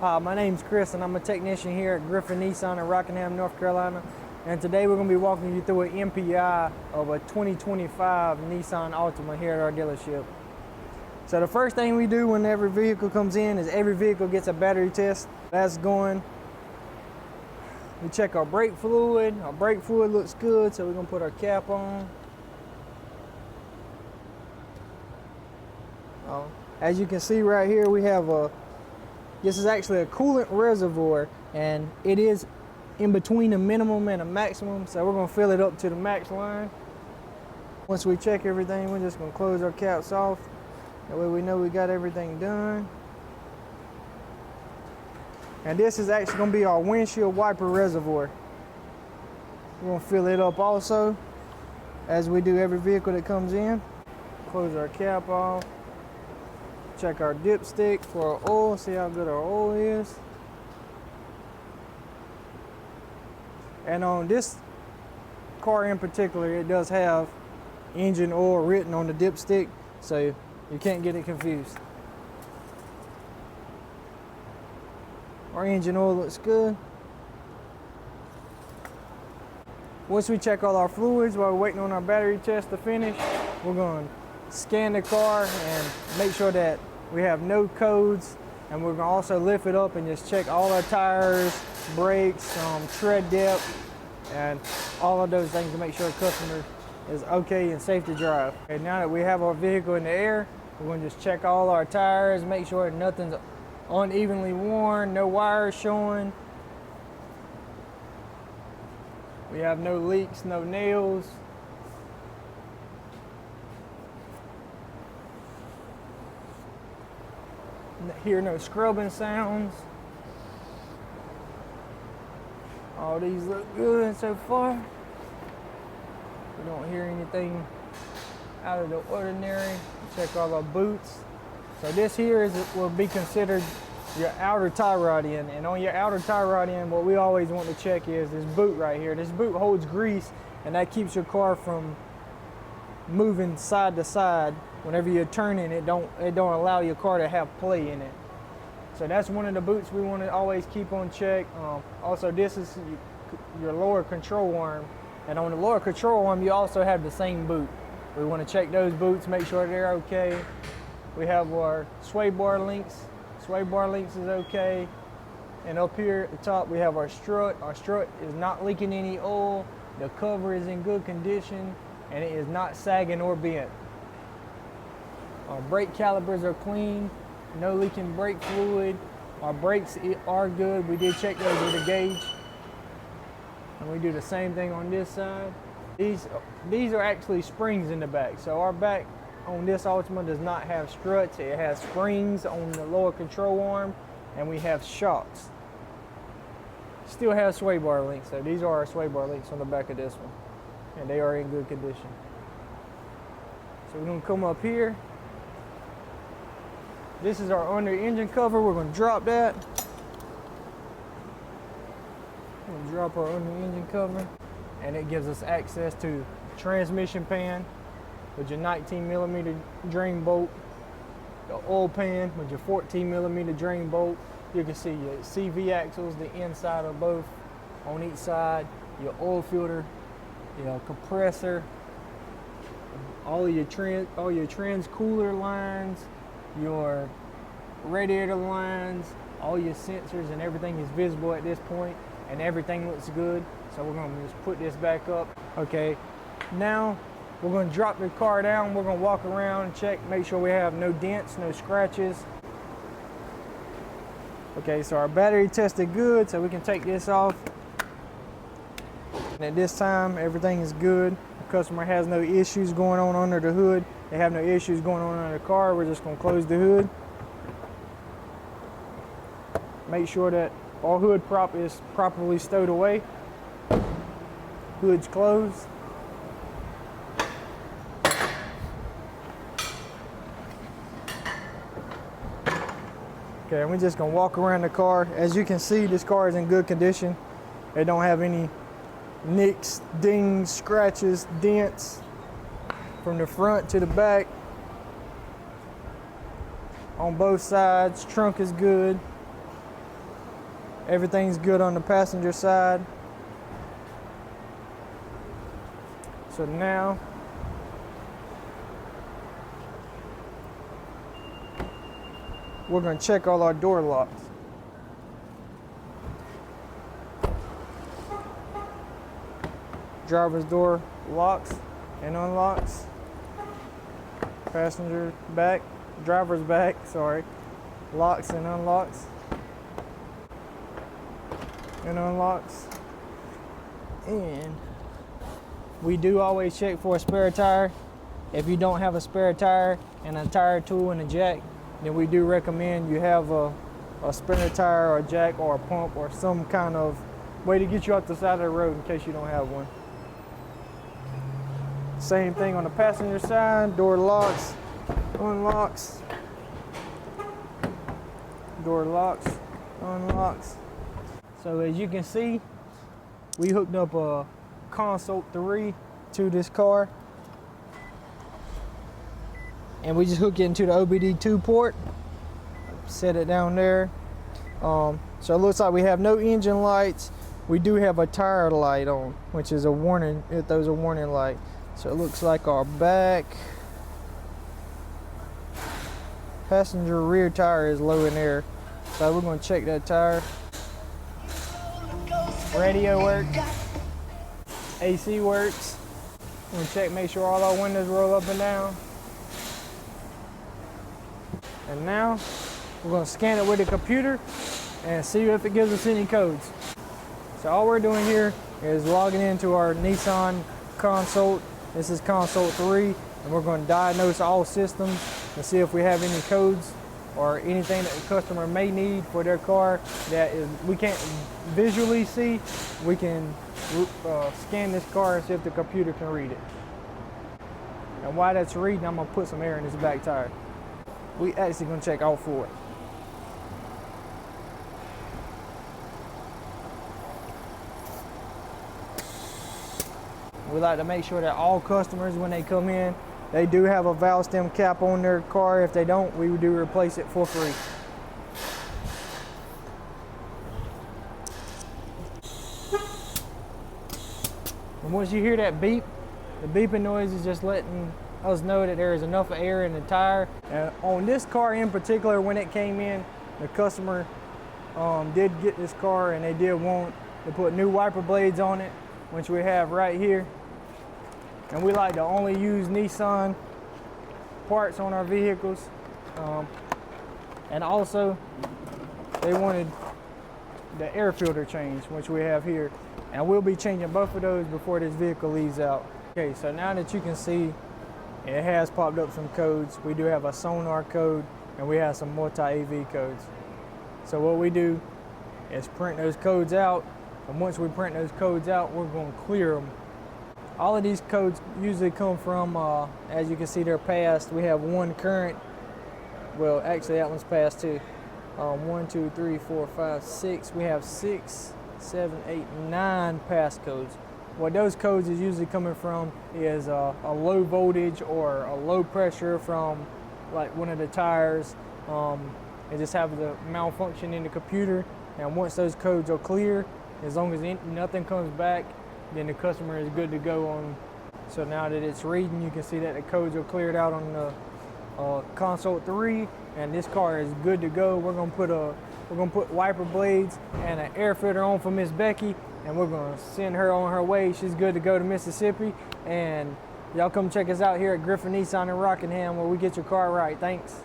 Hi, my name's Chris and I'm a technician here at Griffin Nissan in Rockingham, North Carolina. And today we're going to be walking you through an MPI of a 2025 Nissan Altima here at our dealership. So the first thing we do when every vehicle comes in is every vehicle gets a battery test. That's going. We check our brake fluid. Our brake fluid looks good, so we're going to put our cap on. As you can see right here, we have this is actually a coolant reservoir, and it is in between a minimum and a maximum, so we're going to fill it up to the max line. Once we check everything, we're just going to close our caps off. That way we know we got everything done. And this is actually going to be our windshield wiper reservoir. We're going to fill it up also, as we do every vehicle that comes in. Close our cap off. Check our dipstick for our oil, see how good our oil is. And on this car in particular, it does have engine oil written on the dipstick, so you can't get it confused. Our engine oil looks good. Once we check all our fluids while we're waiting on our battery test to finish, we're going to scan the car and make sure that we have no codes, and we're going to also lift it up and just check all our tires, brakes, tread depth, and all of those things to make sure the customer is okay and safe to drive. Okay, now that we have our vehicle in the air, we're going to just check all our tires, make sure nothing's unevenly worn, no wires showing. We have no leaks, no nails. Hear no scrubbing sounds. All these look good so far. We don't hear anything out of the ordinary. Check all our boots. So this here will be considered your outer tie rod end. And on your outer tie rod end, what we always want to check is this boot right here. This boot holds grease, and that keeps your car from moving side to side. Whenever you're turning, it don't allow your car to have play in it. So that's one of the boots we want to always keep on check. Also, this is your lower control arm, and on the lower control arm you also have the same boot. We want to check those boots, make sure they're okay. We have our sway bar links. Sway bar links is okay. And up here at the top we have our strut. Our strut is not leaking any oil. The cover is in good condition, and it is not sagging or bent. Our brake calipers are clean, no leaking brake fluid. Our brakes are good. We did check those with a gauge. And we do the same thing on this side. These are actually springs in the back. So our back on this Altima does not have struts. It has springs on the lower control arm, and we have shocks. Still has sway bar links. So these are our sway bar links on the back of this one, and they are in good condition. So we're gonna come up here. This is our under engine cover. We're going to drop that. We're going to drop our under engine cover, and it gives us access to transmission pan with your 19mm drain bolt, the oil pan with your 14mm drain bolt. You can see your CV axles, the inside of both on each side, your oil filter, your compressor, all your trans cooler lines, your radiator lines, all your sensors, and everything is visible at this point, and everything looks good. So we're going to just put this back up. Okay, now we're going to drop the car down. We're going to walk around and check, make sure we have no dents, no scratches. Okay, so our battery tested good, so we can take this off. And at this time, everything is good. The customer has no issues going on under the hood. They have no issues going on under the car. We're just going to close the hood. Make sure that our hood prop is properly stowed away. Hood's closed. Okay, and we're just going to walk around the car. As you can see, this car is in good condition. They don't have any nicks, dings, scratches, dents from the front to the back. On both sides, trunk is good. Everything's good on the passenger side. So now we're going to check all our door locks. Driver's door locks and unlocks. Passenger back, driver's back, sorry, locks and unlocks. And unlocks. And we do always check for a spare tire. If you don't have a spare tire and a tire tool and a jack, then we do recommend you have a spare tire or a jack or a pump or some kind of way to get you off the side of the road in case you don't have one. Same thing on the passenger side, door locks, unlocks, door locks, unlocks. So as you can see, we hooked up a Console 3 to this car. And we just hook it into the OBD2 port. Set it down there. So it looks like we have no engine lights. We do have a tire light on, which is a warning, it throws a warning light. So it looks like our back passenger rear tire is low in air. So we're going to check that tire. Radio works. AC works. We're going to check, make sure all our windows roll up and down. And now we're going to scan it with the computer and see if it gives us any codes. So all we're doing here is logging into our Nissan console. This is console 3, and we're going to diagnose all systems and see if we have any codes or anything that the customer may need for their car that we can't visually see. We can scan this car and see if the computer can read it. And while that's reading, I'm going to put some air in this back tire. We actually going to check all four. We like to make sure that all customers, when they come in, they do have a valve stem cap on their car. If they don't, we do replace it for free. And once you hear that beep, the beeping noise is just letting us know that there is enough air in the tire. On this car in particular, when it came in, the customer did get this car and they did want to put new wiper blades on it, which we have right here. And we like to only use Nissan parts on our vehicles. And also, they wanted the air filter change, which we have here. And we'll be changing both of those before this vehicle leaves out. Okay, so now that you can see, it has popped up some codes. We do have a sonar code and we have some multi-AV codes. So what we do is print those codes out. And once we print those codes out, we're going to clear them. All of these codes usually come from, as you can see, they're passed. We have one current. Well, actually, that one's passed too. 1, 2, 3, 4, 5, 6. We have 6, 7, 8, 9 passcodes. What those codes is usually coming from is a low voltage or a low pressure from like one of the tires. It just happens to malfunction in the computer. And once those codes are clear, as long as nothing comes back, then the customer is good to go on. So now that it's reading, you can see that the codes are cleared out on the console 3, and this car is good to go. We're gonna put wiper blades and an air filter on for Miss Becky, and we're gonna send her on her way. She's good to go to Mississippi, and y'all come check us out here at Griffin Nissan in Rockingham, where we get your car right. Thanks.